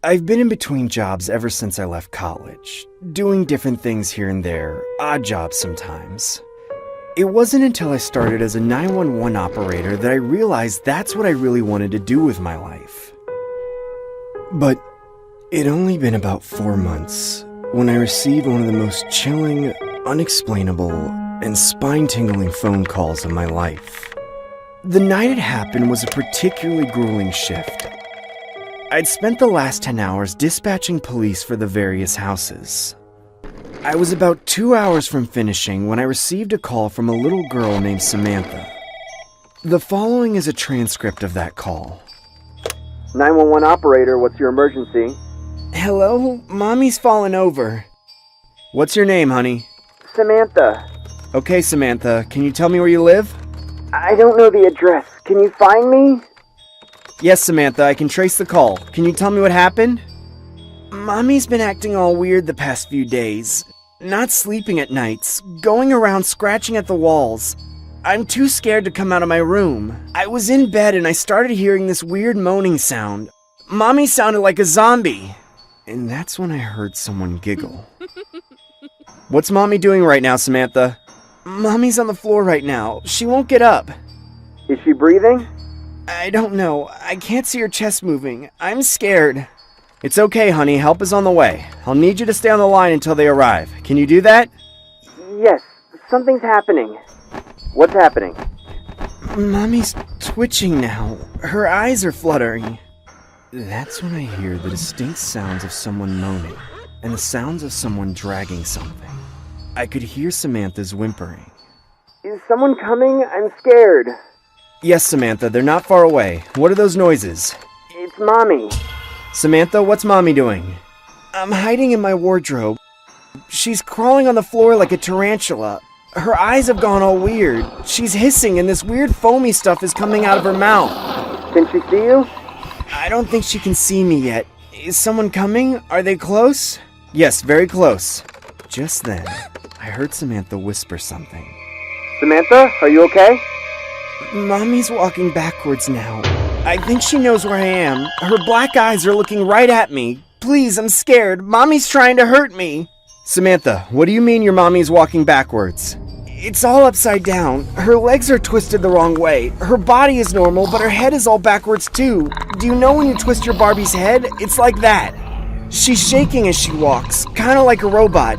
I've been in between jobs ever since I left college, doing different things here and there, odd jobs sometimes. It wasn't until I started as a 911 operator that I realized that's what I really wanted to do with my life. But it'd only been about 4 months when I received one of the most chilling, unexplainable, and spine-tingling phone calls of my life. The night it happened was a particularly grueling shift. I'd spent the last 10 hours dispatching police for the various houses. I was about 2 hours from finishing when I received a call from a little girl named Samantha. The following is a transcript of that call. 911 operator, what's your emergency? Hello? Mommy's fallen over. What's your name, honey? Samantha. Okay, Samantha, can you tell me where you live? I don't know the address. Can you find me? Yes, Samantha, I can trace the call. Can you tell me what happened? Mommy's been acting all weird the past few days. Not sleeping at nights, going around scratching at the walls. I'm too scared to come out of my room. I was in bed and I started hearing this weird moaning sound. Mommy sounded like a zombie. And that's when I heard someone giggle. What's Mommy doing right now, Samantha? Mommy's on the floor right now. She won't get up. Is she breathing? I don't know. I can't see her chest moving. I'm scared. It's okay, honey. Help is on the way. I'll need you to stay on the line until they arrive. Can you do that? Yes, something's happening. What's happening? Mommy's twitching now. Her eyes are fluttering. That's when I hear the distinct sounds of someone moaning and the sounds of someone dragging something. I could hear Samantha's whimpering. Is someone coming? I'm scared. Yes, Samantha, they're not far away. What are those noises? It's Mommy. Samantha, what's Mommy doing? I'm hiding in my wardrobe. She's crawling on the floor like a tarantula. Her eyes have gone all weird. She's hissing and this weird foamy stuff is coming out of her mouth. Can she see you? I don't think she can see me yet. Is someone coming? Are they close? Yes, very close. Just then, I heard Samantha whisper something. Samantha, are you okay? Mommy's walking backwards now. I think she knows where I am. Her black eyes are looking right at me. Please, I'm scared. Mommy's trying to hurt me. Samantha, what do you mean your mommy's walking backwards? It's all upside down. Her legs are twisted the wrong way. Her body is normal, but her head is all backwards too. Do you know when you twist your Barbie's head? It's like that. She's shaking as she walks, kind of like a robot.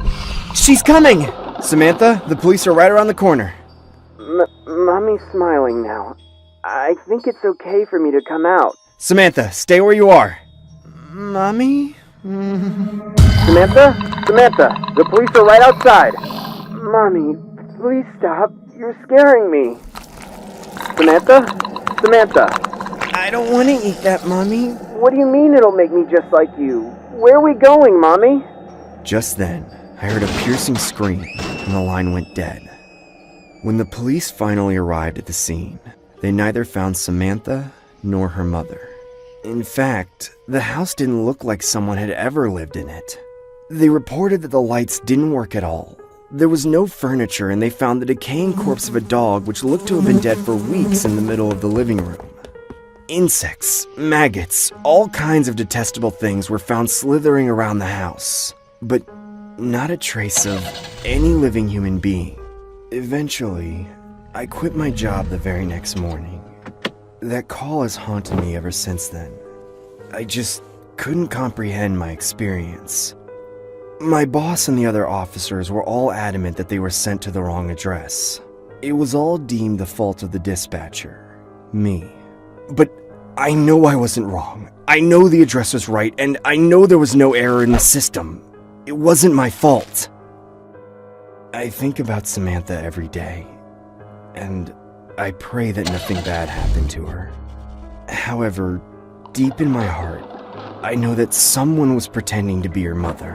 She's coming! Samantha, the police are right around the corner. Mommy's smiling now. I think it's okay for me to come out. Samantha, stay where you are. Mommy? Samantha? Samantha, the police are right outside. Mommy, please stop. You're scaring me. Samantha? Samantha. I don't want to eat that, Mommy. What do you mean it'll make me just like you? Where are we going, Mommy? Just then, I heard a piercing scream, and the line went dead. When the police finally arrived at the scene, they neither found Samantha nor her mother. In fact, the house didn't look like someone had ever lived in it. They reported that the lights didn't work at all. There was no furniture, and they found the decaying corpse of a dog which looked to have been dead for weeks in the middle of the living room. Insects, maggots, all kinds of detestable things were found slithering around the house, but not a trace of any living human being. Eventually, I quit my job the very next morning. That call has haunted me ever since then. I just couldn't comprehend my experience. My boss and the other officers were all adamant that they were sent to the wrong address. It was all deemed the fault of the dispatcher, me. But I know I wasn't wrong. I know the address was right, and I know there was no error in the system. It wasn't my fault. I think about Samantha every day, and I pray that nothing bad happened to her. However, deep in my heart, I know that someone was pretending to be her mother,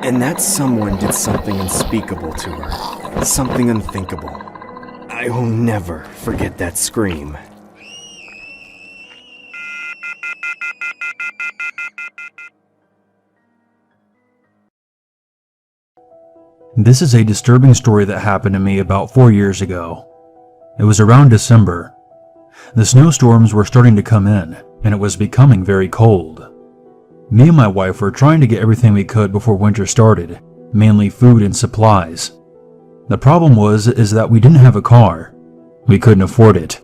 and that someone did something unspeakable to her, something unthinkable. I will never forget that scream. This is a disturbing story that happened to me about 4 years ago. It was around December. The snowstorms were starting to come in, and it was becoming very cold. Me and my wife were trying to get everything we could before winter started, mainly food and supplies. The problem is that we didn't have a car. We couldn't afford it.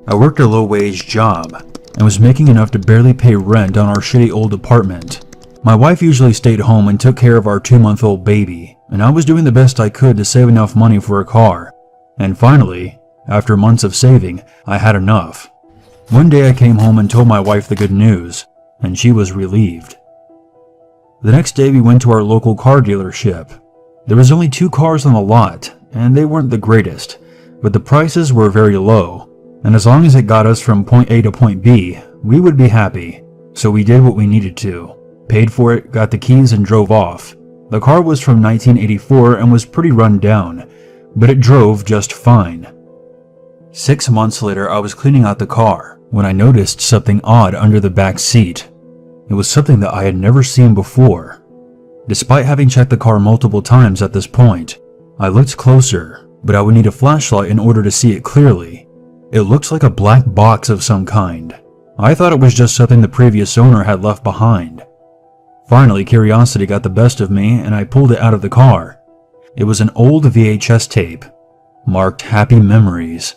I worked a low-wage job and was making enough to barely pay rent on our shitty old apartment. My wife usually stayed home and took care of our 2-month-old baby, and I was doing the best I could to save enough money for a car. And finally, after months of saving, I had enough. One day I came home and told my wife the good news, and she was relieved. The next day we went to our local car dealership. There was only 2 cars on the lot, and they weren't the greatest, but the prices were very low, and as long as it got us from point A to point B, we would be happy. So we did what we needed to, paid for it, got the keys, and drove off. The car was from 1984 and was pretty run down, but it drove just fine. 6 months later, I was cleaning out the car when I noticed something odd under the back seat. It was something that I had never seen before. Despite having checked the car multiple times at this point, I looked closer, but I would need a flashlight in order to see it clearly. It looked like a black box of some kind. I thought it was just something the previous owner had left behind. Finally, curiosity got the best of me and I pulled it out of the car. It was an old VHS tape, marked Happy Memories.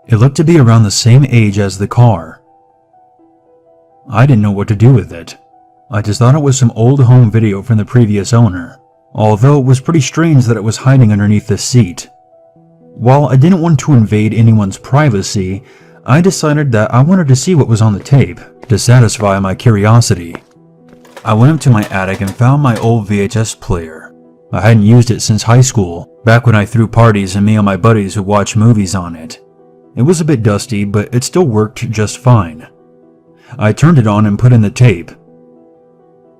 It looked to be around the same age as the car. I didn't know what to do with it. I just thought it was some old home video from the previous owner, although it was pretty strange that it was hiding underneath the seat. While I didn't want to invade anyone's privacy, I decided that I wanted to see what was on the tape to satisfy my curiosity. I went up to my attic and found my old VHS player. I hadn't used it since high school, back when I threw parties and me and my buddies would watch movies on it. It was a bit dusty, but it still worked just fine. I turned it on and put in the tape.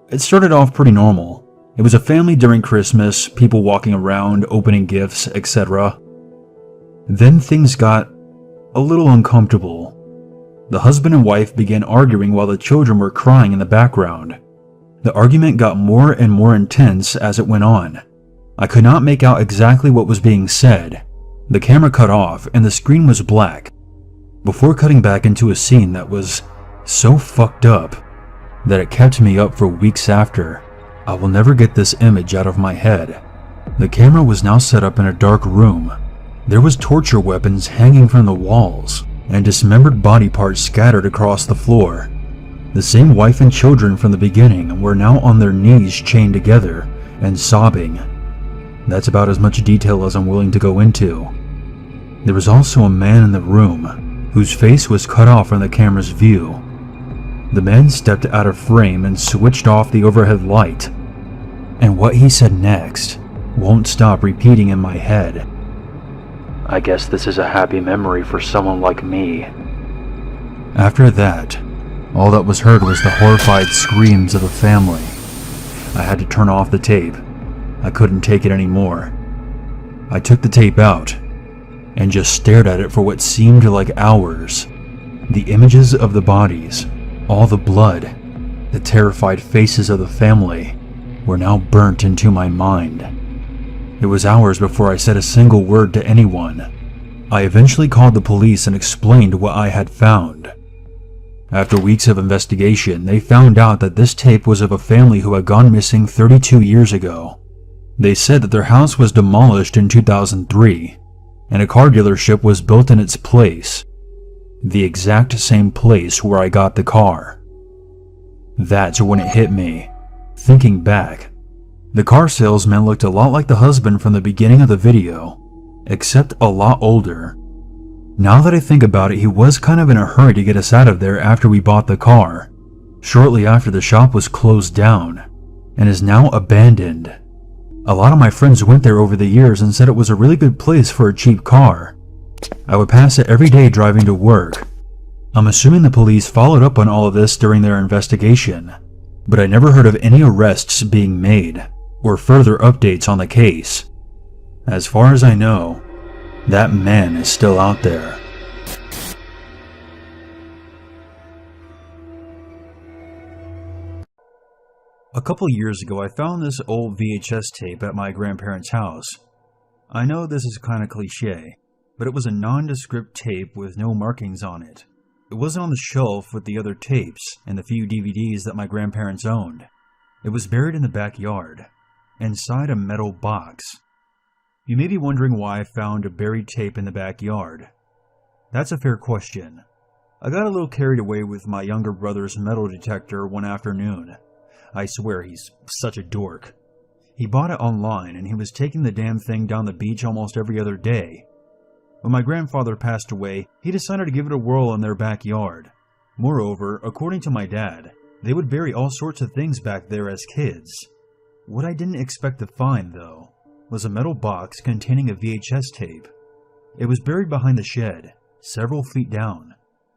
It started off pretty normal. It was a family during Christmas, people walking around, opening gifts, etc. Then things got a little uncomfortable. The husband and wife began arguing while the children were crying in the background. The argument got more and more intense as it went on. I could not make out exactly what was being said. The camera cut off and the screen was black, before cutting back into a scene that was so fucked up that it kept me up for weeks after. I will never get this image out of my head. The camera was now set up in a dark room. There was torture weapons hanging from the walls, and dismembered body parts scattered across the floor. The same wife and children from the beginning were now on their knees chained together and sobbing. That's about as much detail as I'm willing to go into. There was also a man in the room, whose face was cut off from the camera's view. The man stepped out of frame and switched off the overhead light. And what he said next won't stop repeating in my head. I guess this is a happy memory for someone like me. After that, all that was heard was the horrified screams of the family. I had to turn off the tape. I couldn't take it anymore. I took the tape out and just stared at it for what seemed like hours. The images of the bodies, all the blood, the terrified faces of the family were now burnt into my mind. It was hours before I said a single word to anyone. I eventually called the police and explained what I had found. After weeks of investigation, they found out that this tape was of a family who had gone missing 32 years ago. They said that their house was demolished in 2003, and a car dealership was built in its place. The exact same place where I got the car. That's when it hit me. Thinking back, the car salesman looked a lot like the husband from the beginning of the video, except a lot older. Now that I think about it, he was kind of in a hurry to get us out of there after we bought the car, shortly after the shop was closed down, and is now abandoned. A lot of my friends went there over the years and said it was a really good place for a cheap car. I would pass it every day driving to work. I'm assuming the police followed up on all of this during their investigation, but I never heard of any arrests being made or further updates on the case. As far as I know, that man is still out there. A couple years ago, I found this old VHS tape at my grandparents' house. I know this is kind of cliche, but it was a nondescript tape with no markings on it. It wasn't on the shelf with the other tapes and the few DVDs that my grandparents owned. It was buried in the backyard, inside a metal box. You may be wondering why I found a buried tape in the backyard. That's a fair question. I got a little carried away with my younger brother's metal detector one afternoon. I swear he's such a dork. He bought it online and he was taking the damn thing down the beach almost every other day. When my grandfather passed away, he decided to give it a whirl in their backyard. Moreover, according to my dad, they would bury all sorts of things back there as kids. What I didn't expect to find, though, was a metal box containing a VHS tape. It was buried behind the shed, several feet down.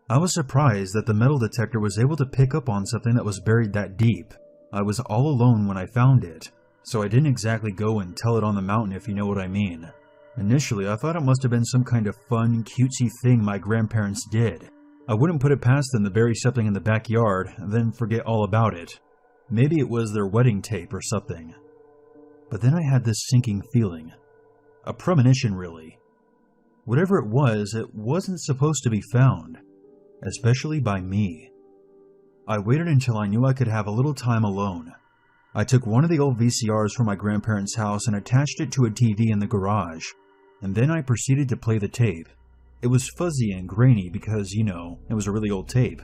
I was surprised that the metal detector was able to pick up on something that was buried that deep. I was all alone when I found it, so I didn't exactly go and tell it on the mountain, if you know what I mean. Initially, I thought it must have been some kind of fun, cutesy thing my grandparents did. I wouldn't put it past them to bury something in the backyard, then forget all about it. Maybe it was their wedding tape or something. But then I had this sinking feeling. A premonition, really. Whatever it wasn't supposed to be found. Especially by me. I waited until I knew I could have a little time alone. I took one of the old VCRs from my grandparents' house and attached it to a TV in the garage, and then I proceeded to play the tape. It was fuzzy and grainy because, you know, it was a really old tape.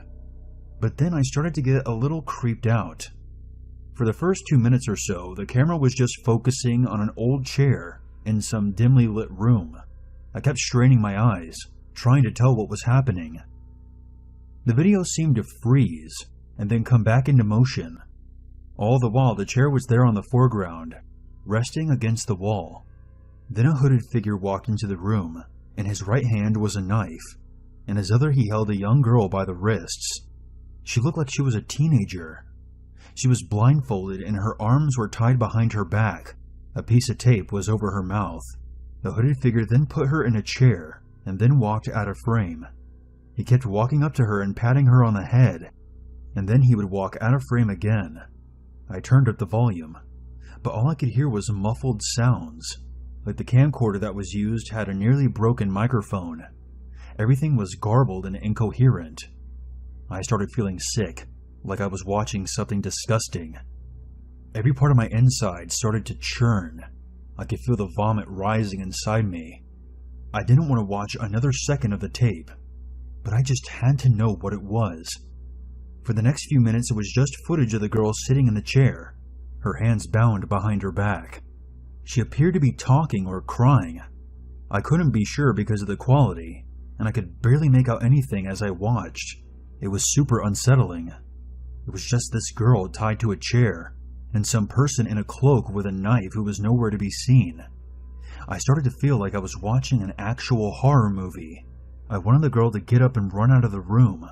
But then I started to get a little creeped out. For the first 2 minutes or so, the camera was just focusing on an old chair in some dimly lit room. I kept straining my eyes, trying to tell what was happening. The video seemed to freeze, and then come back into motion. All the while, the chair was there on the foreground, resting against the wall. Then a hooded figure walked into the room. In his right hand was a knife. In his other he held a young girl by the wrists. She looked like she was a teenager. She was blindfolded and her arms were tied behind her back. A piece of tape was over her mouth. The hooded figure then put her in a chair, and then walked out of frame. He kept walking up to her and patting her on the head, and then he would walk out of frame again. I turned up the volume, but all I could hear was muffled sounds, like the camcorder that was used had a nearly broken microphone. Everything was garbled and incoherent. I started feeling sick, like I was watching something disgusting. Every part of my inside started to churn. I could feel the vomit rising inside me. I didn't want to watch another second of the tape, but I just had to know what it was. For the next few minutes, it was just footage of the girl sitting in the chair, her hands bound behind her back. She appeared to be talking or crying. I couldn't be sure because of the quality, and I could barely make out anything as I watched. It was super unsettling. It was just this girl tied to a chair, and some person in a cloak with a knife who was nowhere to be seen. I started to feel like I was watching an actual horror movie. I wanted the girl to get up and run out of the room.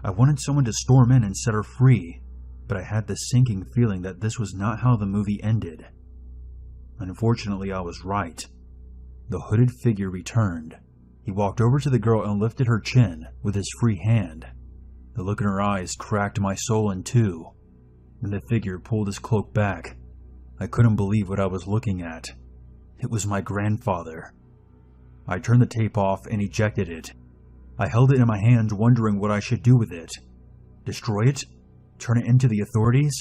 I wanted someone to storm in and set her free, but I had this sinking feeling that this was not how the movie ended. Unfortunately, I was right. The hooded figure returned. He walked over to the girl and lifted her chin with his free hand. The look in her eyes cracked my soul in two. Then the figure pulled his cloak back. I couldn't believe what I was looking at. It was my grandfather. I turned the tape off and ejected it. I held it in my hand, wondering what I should do with it. Destroy it? Turn it into the authorities?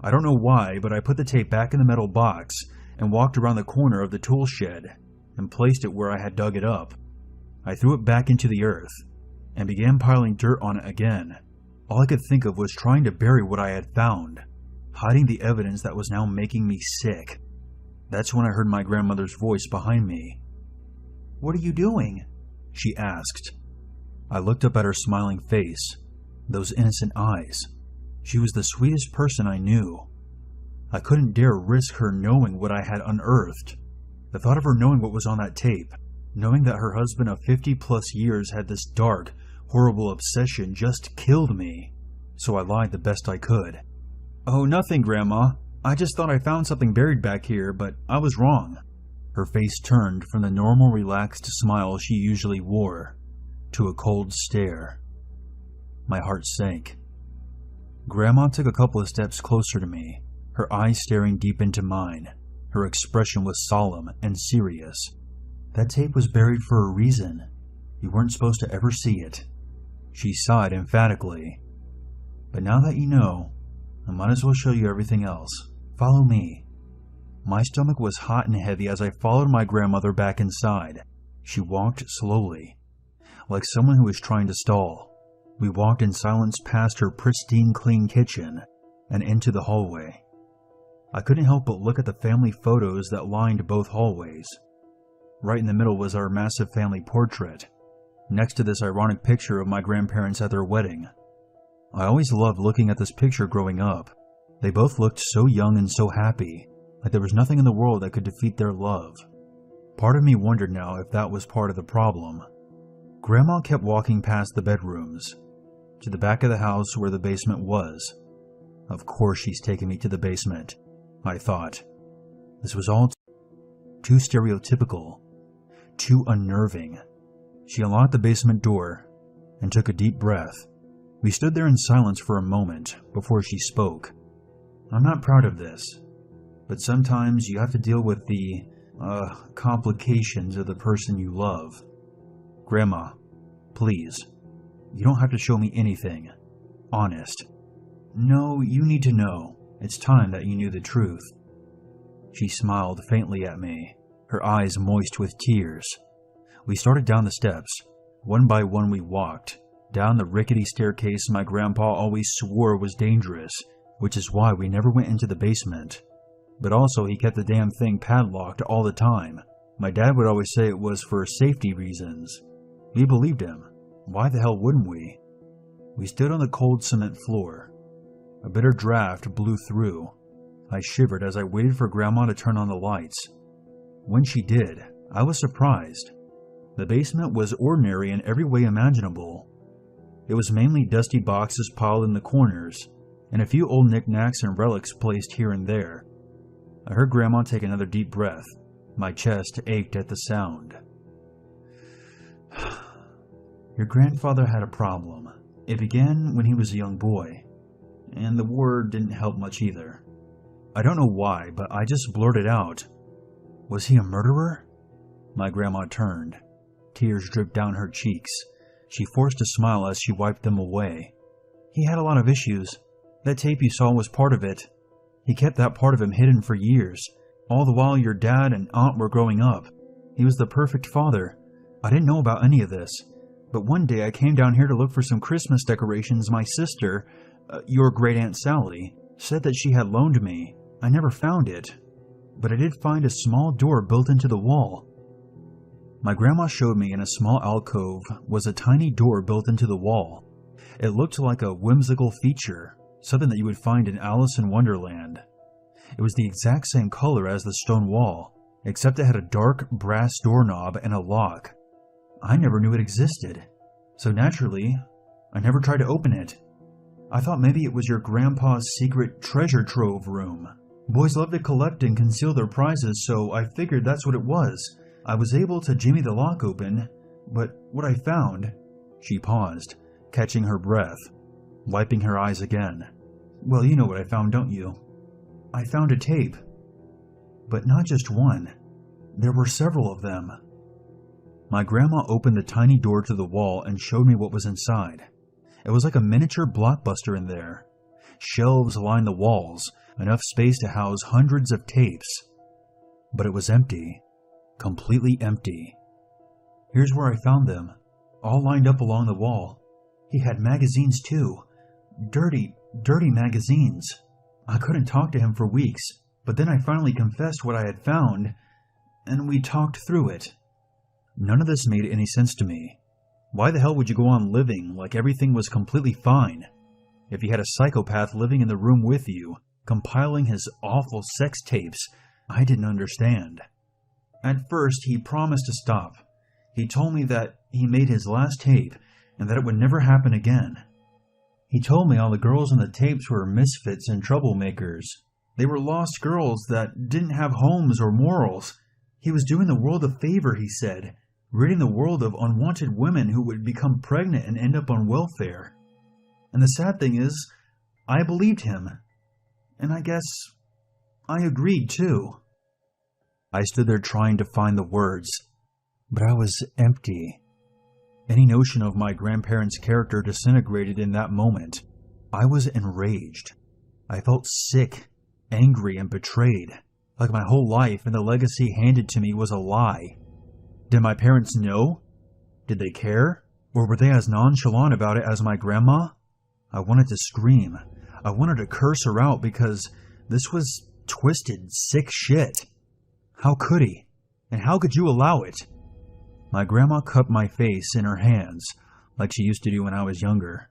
I don't know why, but I put the tape back in the metal box and walked around the corner of the tool shed and placed it where I had dug it up. I threw it back into the earth and began piling dirt on it again. All I could think of was trying to bury what I had found, hiding the evidence that was now making me sick. That's when I heard my grandmother's voice behind me. "What are you doing?" she asked. I looked up at her smiling face, those innocent eyes. She was the sweetest person I knew. I couldn't dare risk her knowing what I had unearthed. The thought of her knowing what was on that tape, knowing that her husband of 50+ years had this dark, horrible obsession just killed me. So I lied the best I could. "Oh, nothing, Grandma. I just thought I found something buried back here, but I was wrong." Her face turned from the normal relaxed smile she usually wore to a cold stare. My heart sank. Grandma took a couple of steps closer to me, her eyes staring deep into mine. Her expression was solemn and serious. "That tape was buried for a reason. You weren't supposed to ever see it. She sighed emphatically. "But now that you know, I might as well show you everything else. Follow me." My stomach was hot and heavy as I followed my grandmother back inside. She walked slowly, like someone who was trying to stall. We walked in silence past her pristine clean kitchen and into the hallway. I couldn't help but look at the family photos that lined both hallways. Right in the middle was our massive family portrait, next to this ironic picture of my grandparents at their wedding. I always loved looking at this picture growing up. They both looked so young and so happy, like there was nothing in the world that could defeat their love. Part of me wondered now if that was part of the problem. Grandma kept walking past the bedrooms, to the back of the house where the basement was. Of course she's taking me to the basement, I thought. This was all too stereotypical, too unnerving. She unlocked the basement door and took a deep breath. We stood there in silence for a moment before she spoke. "I'm not proud of this, but sometimes you have to deal with the, complications of the person you love. Grandma, please, you don't have to show me anything. Honest. No, you need to know. It's time that you knew the truth." She smiled faintly at me, her eyes moist with tears. We started down the steps. One by one we walked, down the rickety staircase my grandpa always swore was dangerous, which is why we never went into the basement. But also he kept the damn thing padlocked all the time. My dad would always say it was for safety reasons. We believed him. Why the hell wouldn't we? We stood on the cold cement floor. A bitter draft blew through. I shivered as I waited for Grandma to turn on the lights. When she did, I was surprised. The basement was ordinary in every way imaginable. It was mainly dusty boxes piled in the corners, and a few old knickknacks and relics placed here and there. I heard Grandma take another deep breath. My chest ached at the sound. "Your grandfather had a problem. It began when he was a young boy, and the war didn't help much either. I don't know why, but I just blurted out, 'Was he a murderer?'" My grandma turned. Tears dripped down her cheeks. She forced a smile as she wiped them away. "He had a lot of issues. That tape you saw was part of it. He kept that part of him hidden for years, all the while your dad and aunt were growing up. He was the perfect father. I didn't know about any of this, but one day I came down here to look for some Christmas decorations my sister, your great aunt Sally, said that she had loaned me. I never found it, but I did find a small door built into the wall." My grandma showed me in a small alcove was a tiny door built into the wall. It looked like a whimsical feature, something that you would find in Alice in Wonderland. It was the exact same color as the stone wall, except it had a dark brass doorknob and a lock. I never knew it existed, so naturally, I never tried to open it. I thought maybe it was your grandpa's secret treasure trove room. Boys love to collect and conceal their prizes, so I figured that's what it was. I was able to jimmy the lock open, but what I found... She paused, catching her breath, wiping her eyes again. "Well, you know what I found, don't you? I found a tape. But not just one. There were several of them." My grandma opened the tiny door to the wall and showed me what was inside. It was like a miniature blockbuster in there. Shelves lined the walls, enough space to house hundreds of tapes. But it was empty. Completely empty. "Here's where I found them, all lined up along the wall. He had magazines too. Dirty magazines. I couldn't talk to him for weeks, but then I finally confessed what I had found, and we talked through it." None of this made any sense to me. Why the hell would you go on living like everything was completely fine? If you had a psychopath living in the room with you, compiling his awful sex tapes, I didn't understand. At first, he promised to stop. He told me that he made his last tape and that it would never happen again. He told me all the girls in the tapes were misfits and troublemakers. They were lost girls that didn't have homes or morals. He was doing the world a favor, he said, ridding the world of unwanted women who would become pregnant and end up on welfare. And the sad thing is, I believed him. And I guess I agreed too. I stood there trying to find the words, but I was empty. Any notion of my grandparents' character disintegrated in that moment. I was enraged. I felt sick, angry, and betrayed, like my whole life and the legacy handed to me was a lie. Did my parents know? Did they care? Or were they as nonchalant about it as my grandma? I wanted to scream. I wanted to curse her out because this was twisted, sick shit. How could he? And how could you allow it? My grandma cupped my face in her hands like she used to do when I was younger.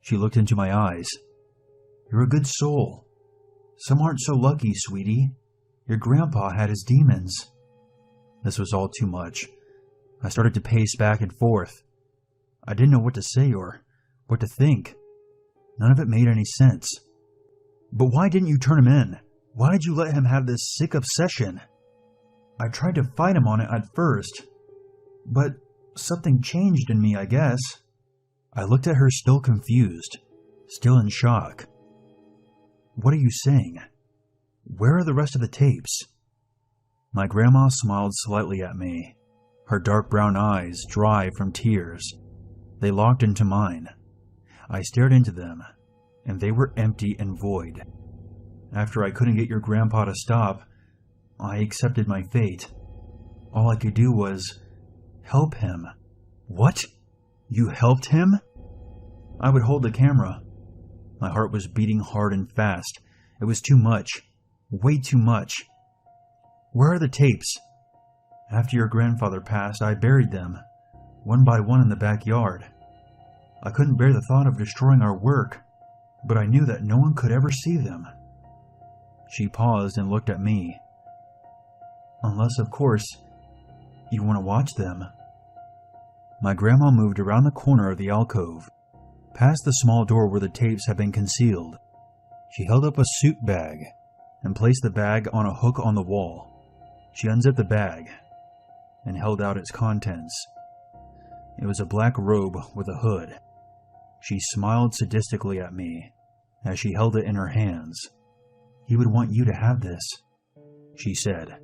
She looked into my eyes. You're a good soul. Some aren't so lucky, sweetie. Your grandpa had his demons. This was all too much. I started to pace back and forth. I didn't know what to say or what to think. None of it made any sense. But why didn't you turn him in? Why did you let him have this sick obsession? I tried to fight him on it at first, but something changed in me, I guess. I looked at her still confused, still in shock. What are you saying? Where are the rest of the tapes? My grandma smiled slightly at me, her dark brown eyes dry from tears. They locked into mine. I stared into them, and they were empty and void. After I couldn't get your grandpa to stop, I accepted my fate. All I could do was help him. What? You helped him? I would hold the camera. My heart was beating hard and fast. It was too much. Way too much. Where are the tapes? After your grandfather passed, I buried them, one by one in the backyard. I couldn't bear the thought of destroying our work, but I knew that no one could ever see them. She paused and looked at me. Unless, of course, you want to watch them. My grandma moved around the corner of the alcove, past the small door where the tapes had been concealed. She held up a suit bag and placed the bag on a hook on the wall. She unzipped the bag and held out its contents. It was a black robe with a hood. She smiled sadistically at me as she held it in her hands. He would want you to have this, she said.